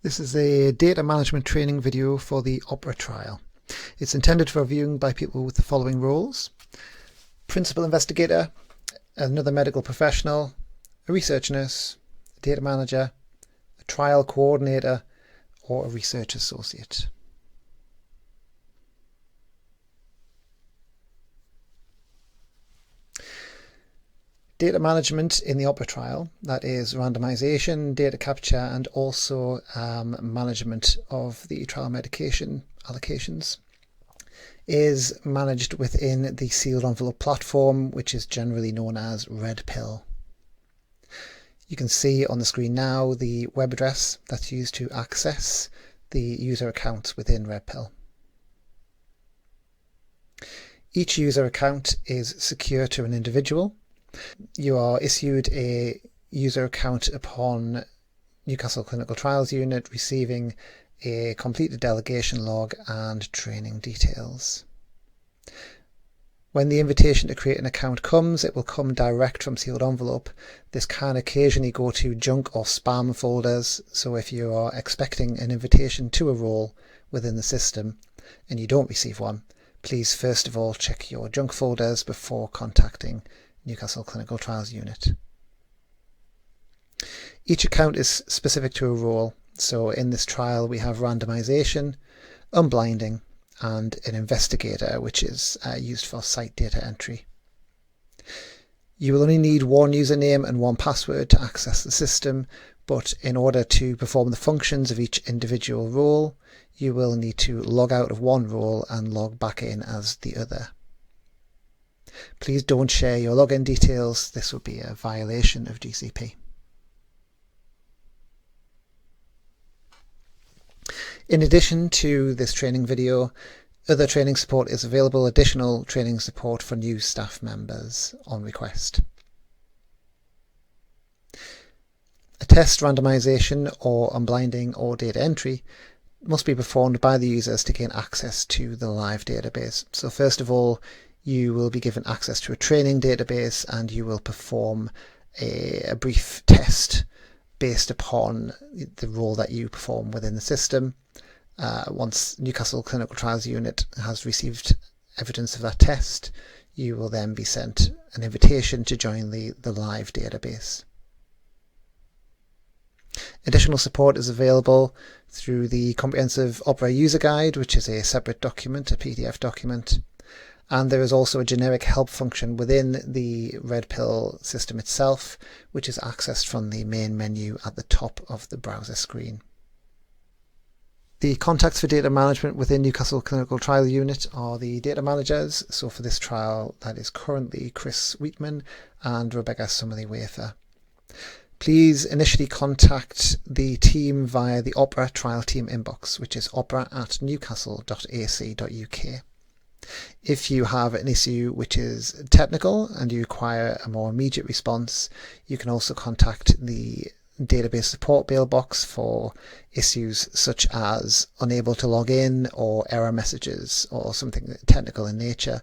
This is a data management training video for the OPERA trial. It's intended for viewing by people with the following roles: principal investigator, another medical professional, a research nurse, a data manager, a trial coordinator, or a research associate. Data management in the OPERA trial, that is randomization, data capture, and also management of the trial medication allocations, is managed within the sealed envelope platform, which is generally known as RedPill. You can see on the screen now the web address that's used to access the user accounts within RedPill. Each user account is secure to an individual. You are issued a user account upon Newcastle Clinical Trials Unit receiving a completed delegation log and training details. When the invitation to create an account comes, it will come direct from sealed envelope. This can occasionally go to junk or spam folders, so if you are expecting an invitation to a role within the system and you don't receive one, please first of all check your junk folders before contacting Newcastle Clinical Trials Unit. Each account is specific to a role, so in this trial we have randomization, unblinding, and an investigator, which is used for site data entry. You will only need one username and one password to access the system, but in order to perform the functions of each individual role, you will need to log out of one role and log back in as the other. Please don't share your login details. This would be a violation of GCP. In addition to this training video, other training support is available, additional training support for new staff members on request. A test, randomization, or unblinding or data entry must be performed by the users to gain access to the live database. So first of all, you will be given access to a training database and you will perform a brief test based upon the role that you perform within the system. Once Newcastle Clinical Trials Unit has received evidence of that test, you will then be sent an invitation to join the live database. Additional support is available through the Comprehensive OPERA User Guide, which is a separate document, a PDF document. And there is also a generic help function within the RedPill system itself, which is accessed from the main menu at the top of the browser screen. The contacts for data management within Newcastle Clinical Trial Unit are the data managers. So for this trial, that is currently Chris Wheatman and Rebecca Summerly-Wafer. Please initially contact the team via the OPERA trial team inbox, which is opera@newcastle.ac.uk. If you have an issue which is technical and you require a more immediate response, you can also contact the database support mailbox for issues such as unable to log in or error messages or something technical in nature,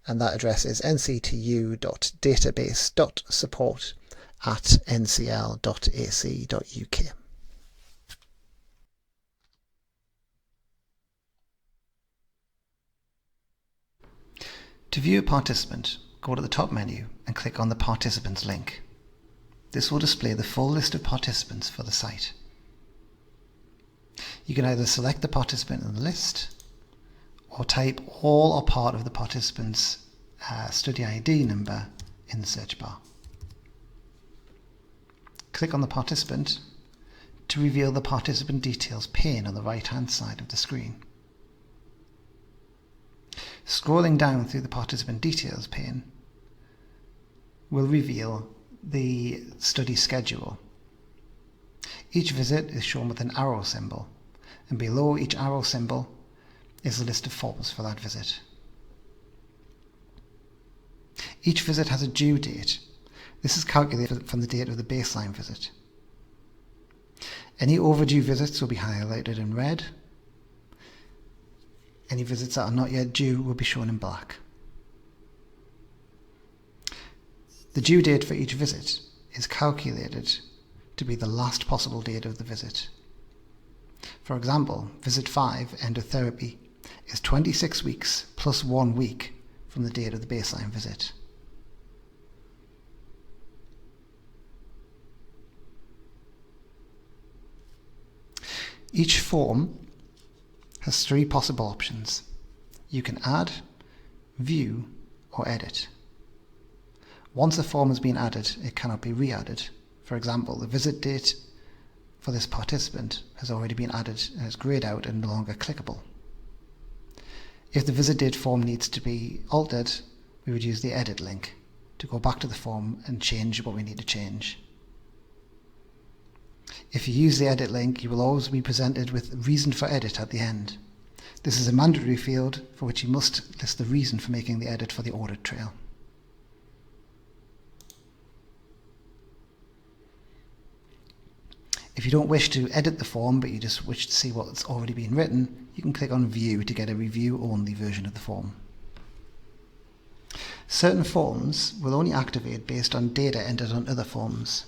and that address is nctu.database.support@ncl.ac.uk. To view a participant, go to the top menu and click on the Participants link. This will display the full list of participants for the site. You can either select the participant in the list or type all or part of the participant's study ID number in the search bar. Click on the participant to reveal the participant details pane on the right hand side of the screen. Scrolling down through the participant details pane will reveal the study schedule. Each visit is shown with an arrow symbol, and below each arrow symbol is a list of forms for that visit. Each visit has a due date. This is calculated from the date of the baseline visit. Any overdue visits will be highlighted in red. Any visits that are not yet due will be shown in black. The due date for each visit is calculated to be the last possible date of the visit. For example, visit 5, end of therapy, is 26 weeks plus 1 week from the date of the baseline visit. Each form has 3 possible options. You can add, view, or edit. Once a form has been added, it cannot be re-added. For example, the visit date for this participant has already been added and is greyed out and no longer clickable. If the visit date form needs to be altered, we would use the edit link to go back to the form and change what we need to change. If you use the edit link, you will always be presented with reason for edit at the end. This is a mandatory field for which you must list the reason for making the edit for the audit trail. If you don't wish to edit the form, but you just wish to see what's already been written, you can click on View to get a review-only version of the form. Certain forms will only activate based on data entered on other forms.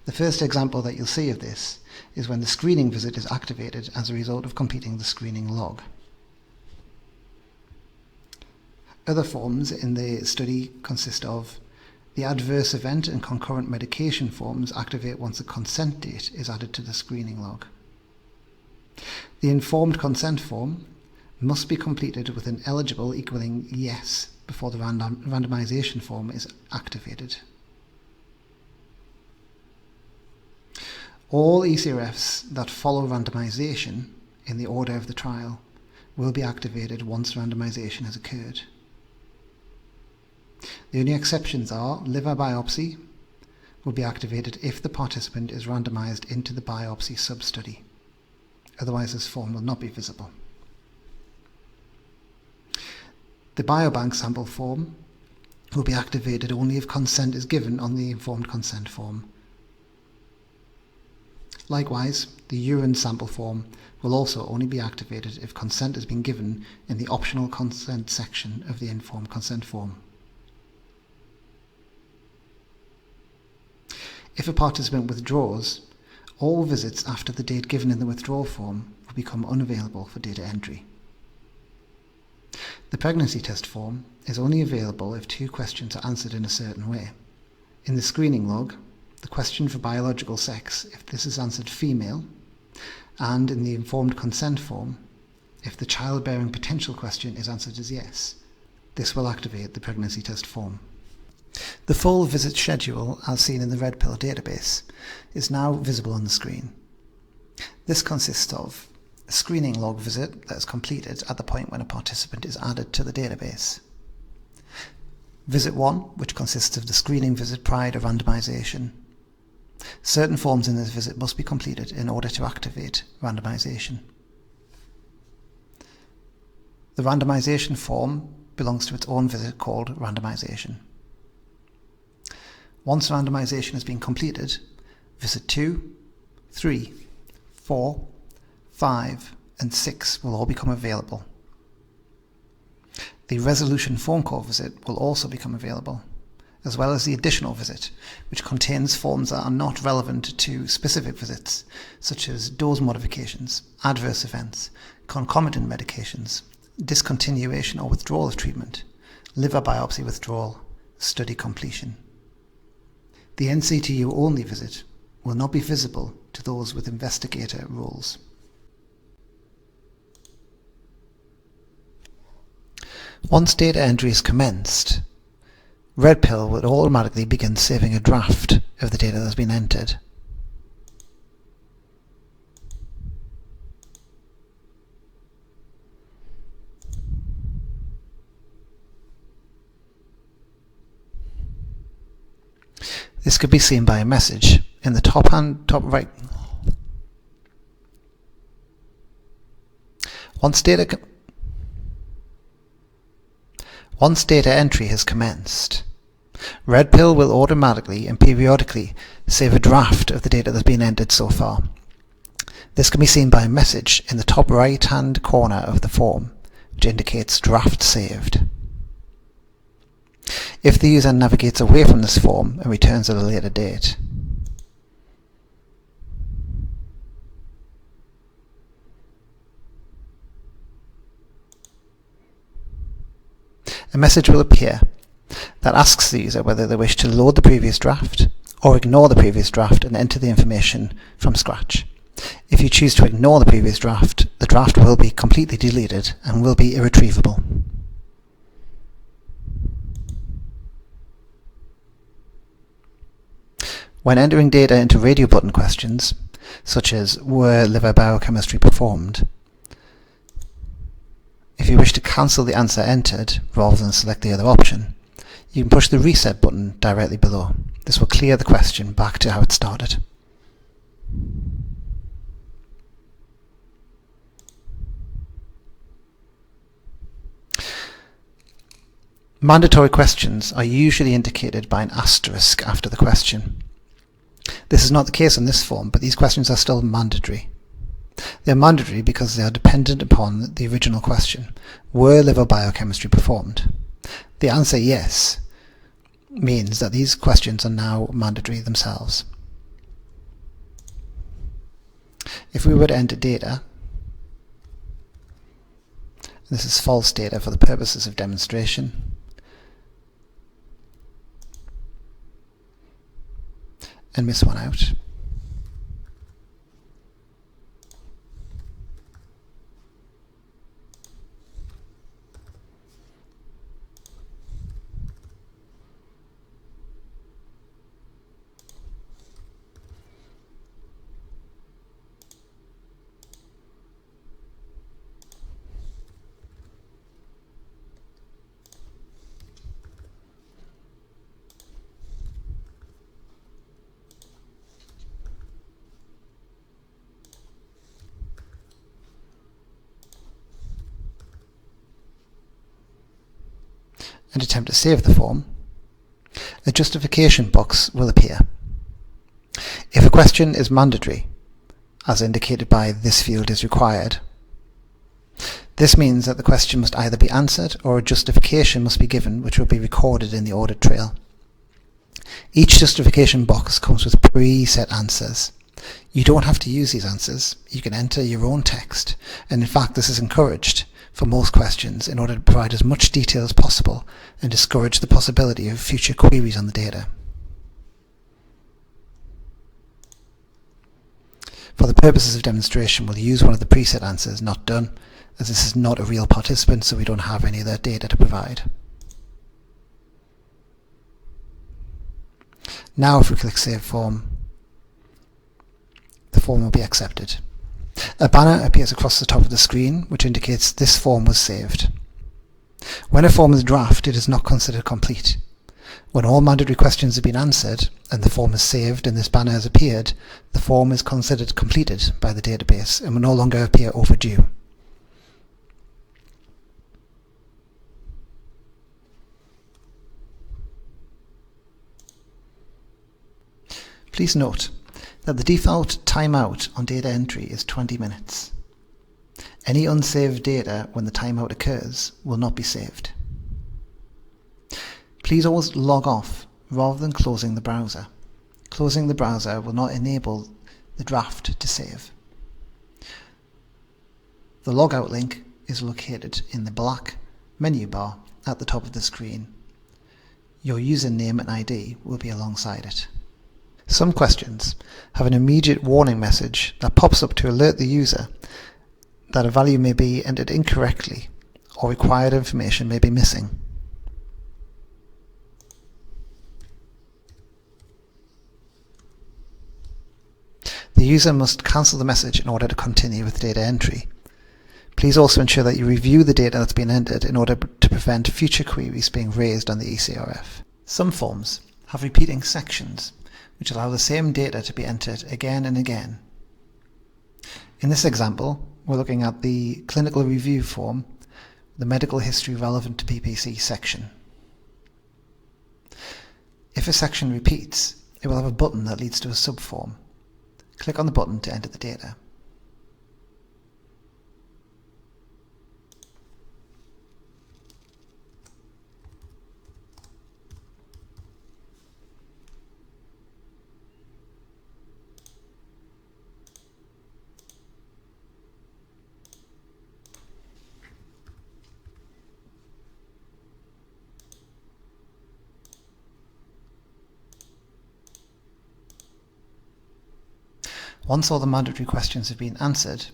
The first example that you'll see of this is when the screening visit is activated as a result of completing the screening log. Other forms in the study consist of the adverse event and concurrent medication forms activate once a consent date is added to the screening log. The informed consent form must be completed with an eligible equaling yes before the randomization form is activated. All ECRFs that follow randomization in the order of the trial will be activated once randomization has occurred. The only exceptions are liver biopsy will be activated if the participant is randomized into the biopsy sub-study. Otherwise, this form will not be visible. The biobank sample form will be activated only if consent is given on the informed consent form. Likewise, the urine sample form will also only be activated if consent has been given in the optional consent section of the informed consent form. If a participant withdraws, all visits after the date given in the withdrawal form will become unavailable for data entry. The pregnancy test form is only available if 2 questions are answered in a certain way. In the screening log, the question for biological sex, if this is answered female, and in the informed consent form, if the childbearing potential question is answered as yes. This will activate the pregnancy test form. The full visit schedule, as seen in the RedPill database, is now visible on the screen. This consists of a screening log visit that is completed at the point when a participant is added to the database. Visit 1, which consists of the screening visit prior to randomization. Certain forms in this visit must be completed in order to activate randomization. The randomization form belongs to its own visit called randomization. Once randomization has been completed, visit 2, 3, 4, 5, and 6 will all become available. The resolution phone call visit will also become available, as well as the additional visit, which contains forms that are not relevant to specific visits, such as dose modifications, adverse events, concomitant medications, discontinuation or withdrawal of treatment, liver biopsy withdrawal, study completion. The NCTU only visit will not be visible to those with investigator roles. Once data entry is commenced, RedPill will automatically begin saving a draft of the data that has been entered. This could be seen by a message in the top right. Once data entry has commenced, RedPill will automatically and periodically save a draft of the data that's been entered so far. This can be seen by a message in the top right-hand corner of the form, which indicates draft saved. If the user navigates away from this form and returns at a later date, a message will appear that asks the user whether they wish to load the previous draft or ignore the previous draft and enter the information from scratch. If you choose to ignore the previous draft, the draft will be completely deleted and will be irretrievable. When entering data into radio button questions, such as were liver biochemistry performed, if you wish to cancel the answer entered rather than select the other option, you can push the reset button directly below. This will clear the question back to how it started. Mandatory questions are usually indicated by an asterisk after the question. This is not the case in this form, but these questions are still mandatory. They are mandatory because they are dependent upon the original question. Were liver biochemistry performed? The answer yes means that these questions are now mandatory themselves. If we were to enter data, this is false data for the purposes of demonstration, and miss one out. And attempt to save the form, a justification box will appear. If a question is mandatory, as indicated by "this field is required," this means that the question must either be answered or a justification must be given, which will be recorded in the audit trail. Each justification box comes with preset answers. You don't have to use these answers. You can enter your own text, and in fact this is encouraged for most questions in order to provide as much detail as possible and discourage the possibility of future queries on the data. For the purposes of demonstration, we'll use one of the preset answers, "not done," as this is not a real participant, so we don't have any of their data to provide. Now if we click Save Form, the form will be accepted. A banner appears across the top of the screen, which indicates this form was saved. When a form is draft, it is not considered complete. When all mandatory questions have been answered, and the form is saved and this banner has appeared, the form is considered completed by the database and will no longer appear overdue. Please note that the default timeout on data entry is 20 minutes. Any unsaved data when the timeout occurs will not be saved. Please always log off rather than closing the browser. Closing the browser will not enable the draft to save. The logout link is located in the black menu bar at the top of the screen. Your username and ID will be alongside it. Some questions have an immediate warning message that pops up to alert the user that a value may be entered incorrectly or required information may be missing. The user must cancel the message in order to continue with data entry. Please also ensure that you review the data that's been entered in order to prevent future queries being raised on the ECRF. Some forms have repeating sections which allow the same data to be entered again and again. In this example, we're looking at the clinical review form, the medical history relevant to PPC section. If a section repeats, it will have a button that leads to a subform. Click on the button to enter the data. Once all the mandatory questions have been answered,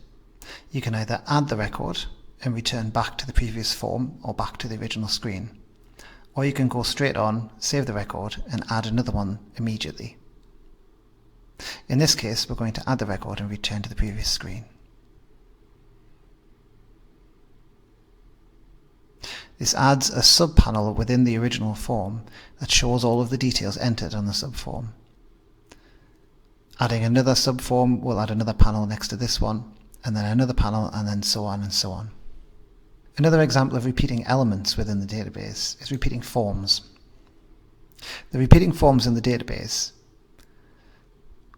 you can either add the record and return back to the previous form or back to the original screen, or you can go straight on, save the record, and add another one immediately. In this case, we're going to add the record and return to the previous screen. This adds a subpanel within the original form that shows all of the details entered on the subform. Adding another subform will add another panel next to this one, and then another panel, and then so on and so on. Another example of repeating elements within the database is repeating forms. The repeating forms in the database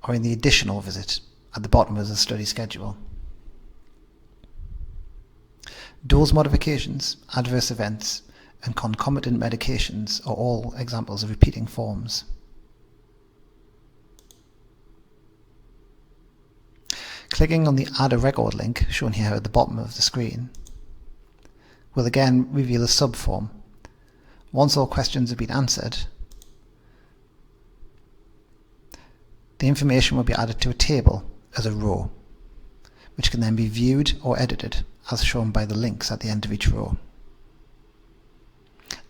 are in the additional visit at the bottom of the study schedule. Dose modifications, adverse events, and concomitant medications are all examples of repeating forms. Clicking on the Add a Record link, shown here at the bottom of the screen, will again reveal a subform. Once all questions have been answered, the information will be added to a table as a row, which can then be viewed or edited as shown by the links at the end of each row.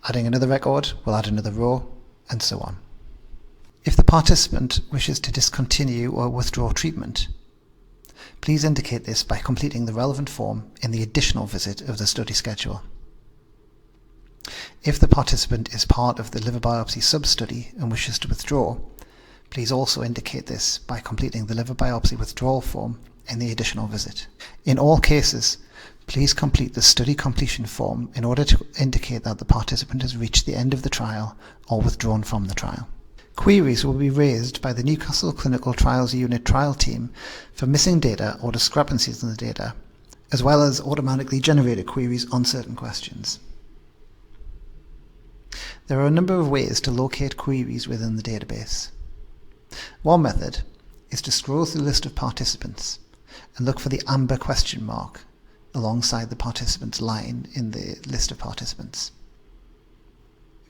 Adding another record will add another row, and so on. If the participant wishes to discontinue or withdraw treatment, please indicate this by completing the relevant form in the additional visit of the study schedule. If the participant is part of the liver biopsy sub-study and wishes to withdraw, please also indicate this by completing the liver biopsy withdrawal form in the additional visit. In all cases, please complete the study completion form in order to indicate that the participant has reached the end of the trial or withdrawn from the trial. Queries will be raised by the Newcastle Clinical Trials Unit trial team for missing data or discrepancies in the data, as well as automatically generated queries on certain questions. There are a number of ways to locate queries within the database. One method is to scroll through the list of participants and look for the amber question mark alongside the participant's line in the list of participants.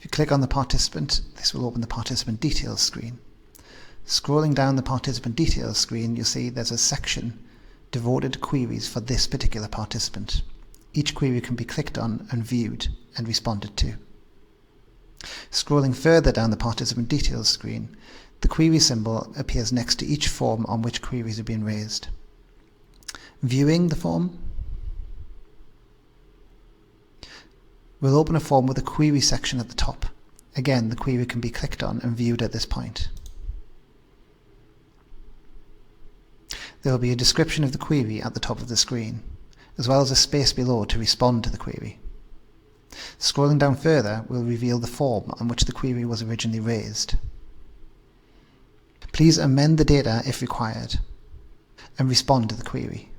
If you click on the participant, this will open the participant details screen. Scrolling down the participant details screen, you'll see there's a section devoted to queries for this particular participant. Each query can be clicked on and viewed and responded to. Scrolling further down the participant details screen, the query symbol appears next to each form on which queries are being raised. Viewing the form will open a form with a query section at the top. Again, the query can be clicked on and viewed at this point. There will be a description of the query at the top of the screen, as well as a space below to respond to the query. Scrolling down further will reveal the form on which the query was originally raised. Please amend the data if required, and respond to the query.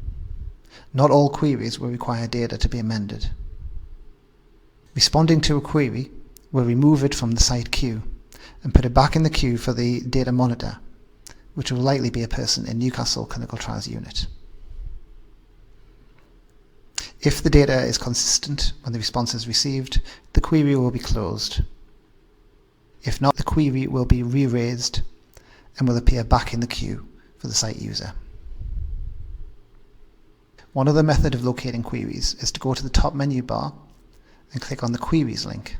Not all queries will require data to be amended. Responding to a query will remove it from the site queue and put it back in the queue for the data monitor, which will likely be a person in Newcastle Clinical Trials Unit. If the data is consistent when the response is received, the query will be closed. If not, the query will be re-raised and will appear back in the queue for the site user. One other method of locating queries is to go to the top menu bar and click on the Queries link.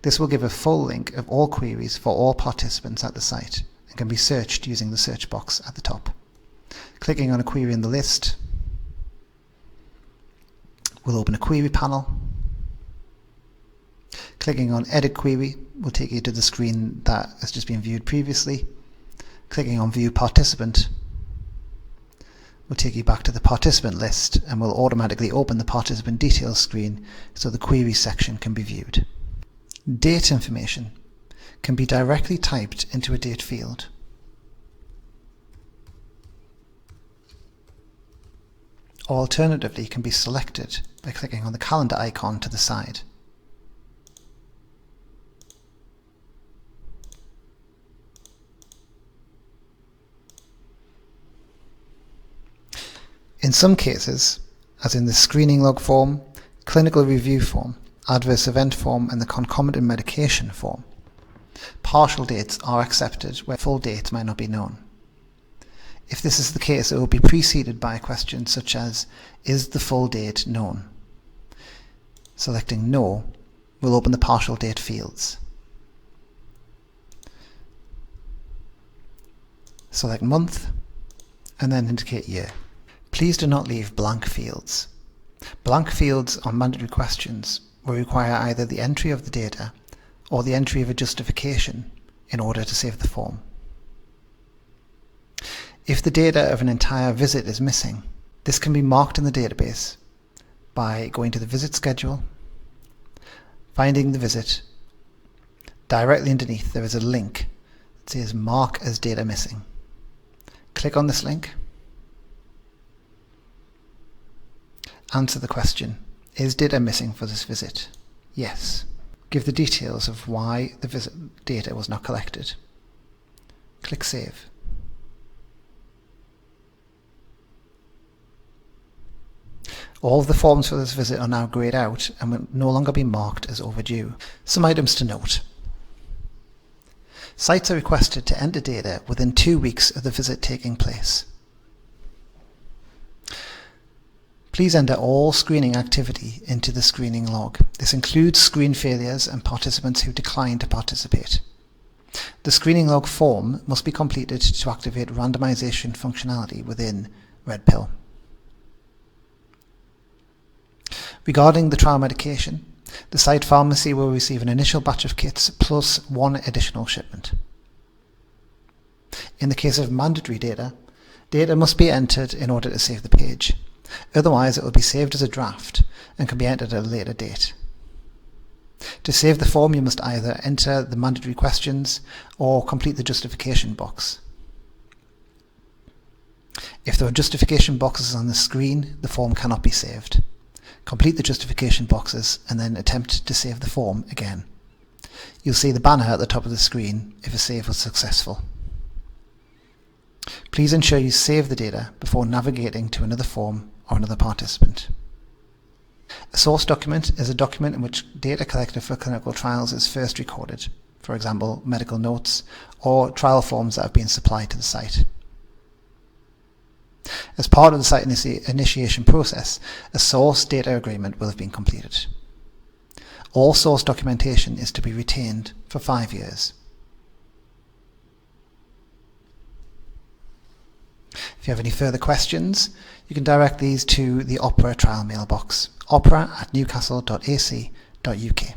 This will give a full link of all queries for all participants at the site and can be searched using the search box at the top. Clicking on a query in the list will open a query panel. Clicking on Edit Query will take you to the screen that has just been viewed previously. Clicking on View Participant will take you back to the participant list and will automatically open the participant details screen so the query section can be viewed. Date information can be directly typed into a date field. Or alternatively can be selected by clicking on the calendar icon to the side. In some cases, as in the screening log form, clinical review form, adverse event form and the concomitant medication form, partial dates are accepted where full dates might not be known. If this is the case, it will be preceded by a question such as, is the full date known? Selecting No will open the partial date fields. Select month and then indicate year. Please do not leave blank fields. Blank fields on mandatory questions will require either the entry of the data or the entry of a justification in order to save the form. If the data of an entire visit is missing, this can be marked in the database by going to the visit schedule, finding the visit. Directly underneath there is a link that says Mark as Data Missing. Click on this link. Answer the question, is data missing for this visit? Yes. Give the details of why the visit data was not collected. Click Save. All of the forms for this visit are now greyed out and will no longer be marked as overdue. Some items to note. Sites are requested to enter data within 2 weeks of the visit taking place. Please enter all screening activity into the screening log. This includes screen failures and participants who decline to participate. The screening log form must be completed to activate randomization functionality within RedPill. Regarding the trial medication, the site pharmacy will receive an initial batch of kits plus 1 additional shipment. In the case of mandatory data, data must be entered in order to save the page. Otherwise, it will be saved as a draft and can be entered at a later date. To save the form, you must either enter the mandatory questions or complete the justification box. If there are justification boxes on the screen, the form cannot be saved. Complete the justification boxes and then attempt to save the form again. You'll see the banner at the top of the screen if a save was successful. Please ensure you save the data before navigating to another form or another participant. A source document is a document in which data collected for clinical trials is first recorded, for example, medical notes or trial forms that have been supplied to the site. As part of the site initiation process, a source data agreement will have been completed. All source documentation is to be retained for 5 years. If you have any further questions, you can direct these to the Opera trial mailbox, opera@newcastle.ac.uk.